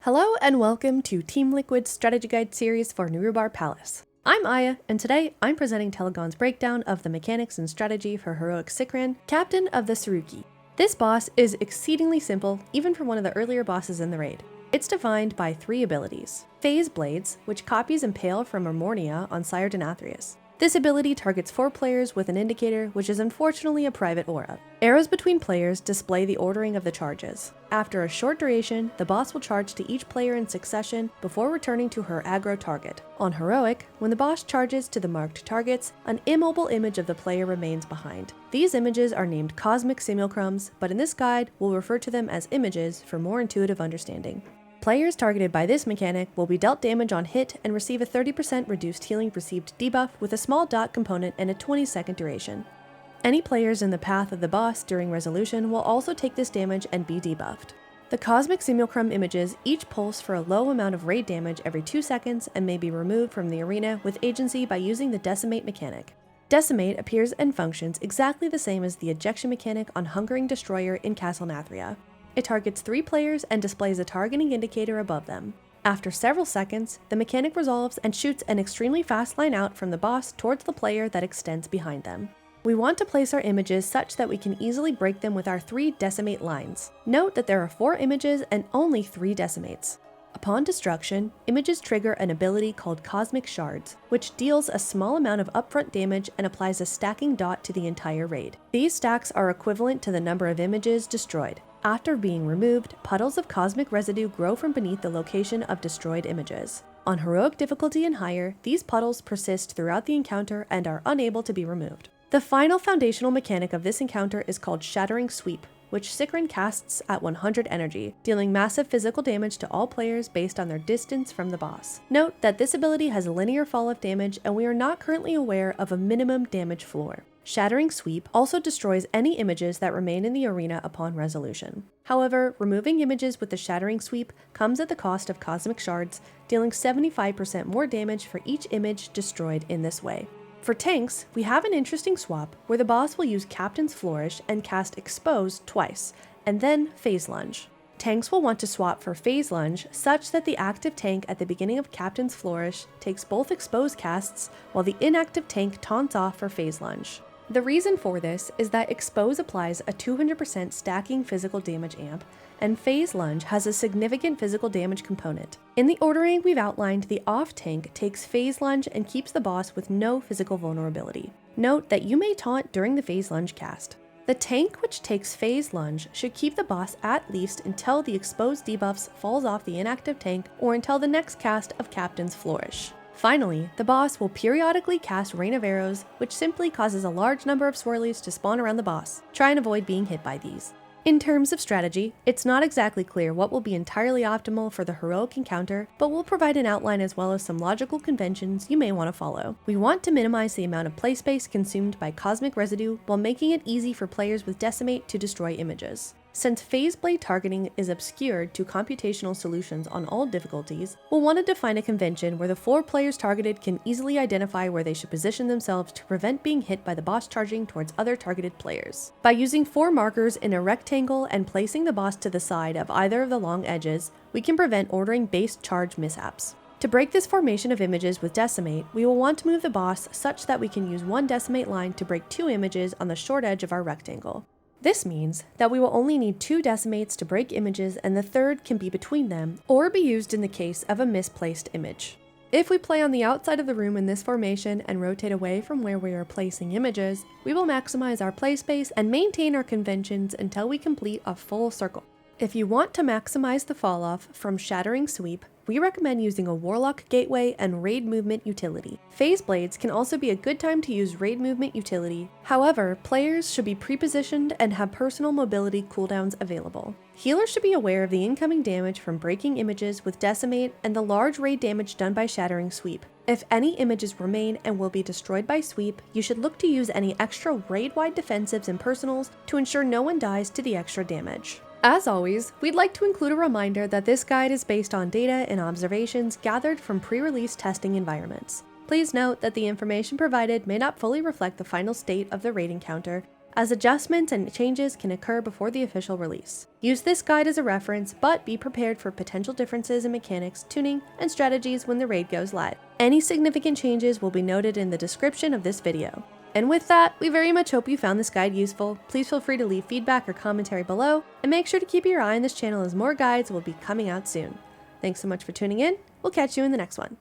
Hello and welcome to Team Liquid's strategy guide series for Nerub-ar Palace. I'm Eiya, and today I'm presenting Telegon's breakdown of the mechanics and strategy for heroic Sikran, captain of the Saruki. This boss is exceedingly simple, even for one of the earlier bosses in the raid. It's defined by 3 abilities. Phase Blades, which copies Impale from Amornia on Sire Denathrius. This ability targets 4 players with an indicator, which is unfortunately a private aura. Arrows between players display the ordering of the charges. After a short duration, the boss will charge to each player in succession before returning to her aggro target. On Heroic, when the boss charges to the marked targets, an immobile image of the player remains behind. These images are named Cosmic Simulacrums, but in this guide, we'll refer to them as images for more intuitive understanding. Players targeted by this mechanic will be dealt damage on hit and receive a 30% reduced healing received debuff with a small dot component and a 20-second duration. Any players in the path of the boss during resolution will also take this damage and be debuffed. The Cosmic Simulacrum images each pulse for a low amount of raid damage every 2 seconds and may be removed from the arena with agency by using the Decimate mechanic. Decimate appears and functions exactly the same as the ejection mechanic on Hungering Destroyer in Castle Nathria. It targets 3 players and displays a targeting indicator above them. After several seconds, the mechanic resolves and shoots an extremely fast line out from the boss towards the player that extends behind them. We want to place our images such that we can easily break them with our 3 decimate lines. Note that there are 4 images and only 3 decimates. Upon destruction, images trigger an ability called Cosmic Shards, which deals a small amount of upfront damage and applies a stacking dot to the entire raid. These stacks are equivalent to the number of images destroyed. After being removed, puddles of cosmic residue grow from beneath the location of destroyed images. On heroic difficulty and higher, these puddles persist throughout the encounter and are unable to be removed. The final foundational mechanic of this encounter is called Shattering Sweep, which Sikran casts at 100 energy, dealing massive physical damage to all players based on their distance from the boss. Note that this ability has a linear fall of damage, and we are not currently aware of a minimum damage floor. Shattering Sweep also destroys any images that remain in the arena upon resolution. However, removing images with the Shattering Sweep comes at the cost of Cosmic Shards, dealing 75% more damage for each image destroyed in this way. For tanks, we have an interesting swap where the boss will use Captain's Flourish and cast Expose twice, and then Phase Lunge. Tanks will want to swap for Phase Lunge such that the active tank at the beginning of Captain's Flourish takes both Expose casts, while the inactive tank taunts off for Phase Lunge. The reason for this is that Expose applies a 200% stacking physical damage amp, and Phase Lunge has a significant physical damage component. In the ordering we've outlined, the off tank takes Phase Lunge and keeps the boss with no physical vulnerability. Note that you may taunt during the Phase Lunge cast. The tank which takes Phase Lunge should keep the boss at least until the Exposed debuffs falls off the inactive tank or until the next cast of Captain's Flourish. Finally, the boss will periodically cast Rain of Arrows, which simply causes a large number of swirlies to spawn around the boss. Try and avoid being hit by these. In terms of strategy, it's not exactly clear what will be entirely optimal for the heroic encounter, but we'll provide an outline as well as some logical conventions you may want to follow. We want to minimize the amount of play space consumed by cosmic residue while making it easy for players with Decimate to destroy images. Since Phase Blade targeting is obscured to computational solutions on all difficulties, we'll want to define a convention where the 4 players targeted can easily identify where they should position themselves to prevent being hit by the boss charging towards other targeted players. By using 4 markers in a rectangle and placing the boss to the side of either of the long edges, we can prevent ordering-based charge mishaps. To break this formation of images with Decimate, we will want to move the boss such that we can use 1 Decimate line to break 2 images on the short edge of our rectangle. This means that we will only need 2 decimates to break images, and the third can be between them, or be used in the case of a misplaced image. If we play on the outside of the room in this formation and rotate away from where we are placing images, we will maximize our play space and maintain our conventions until we complete a full circle. If you want to maximize the falloff from Shattering Sweep, we recommend using a Warlock Gateway and Raid Movement utility. Phase Blades can also be a good time to use Raid Movement utility. However, players should be pre-positioned and have personal mobility cooldowns available. Healers should be aware of the incoming damage from breaking images with Decimate and the large raid damage done by Shattering Sweep. If any images remain and will be destroyed by Sweep, you should look to use any extra raid-wide defensives and personals to ensure no one dies to the extra damage. As always, we'd like to include a reminder that this guide is based on data and observations gathered from pre-release testing environments. Please note that the information provided may not fully reflect the final state of the raid encounter, as adjustments and changes can occur before the official release. Use this guide as a reference, but be prepared for potential differences in mechanics, tuning, and strategies when the raid goes live. Any significant changes will be noted in the description of this video. And with that, we very much hope you found this guide useful. Please feel free to leave feedback or commentary below, and make sure to keep your eye on this channel as more guides will be coming out soon. Thanks so much for tuning in. We'll catch you in the next one.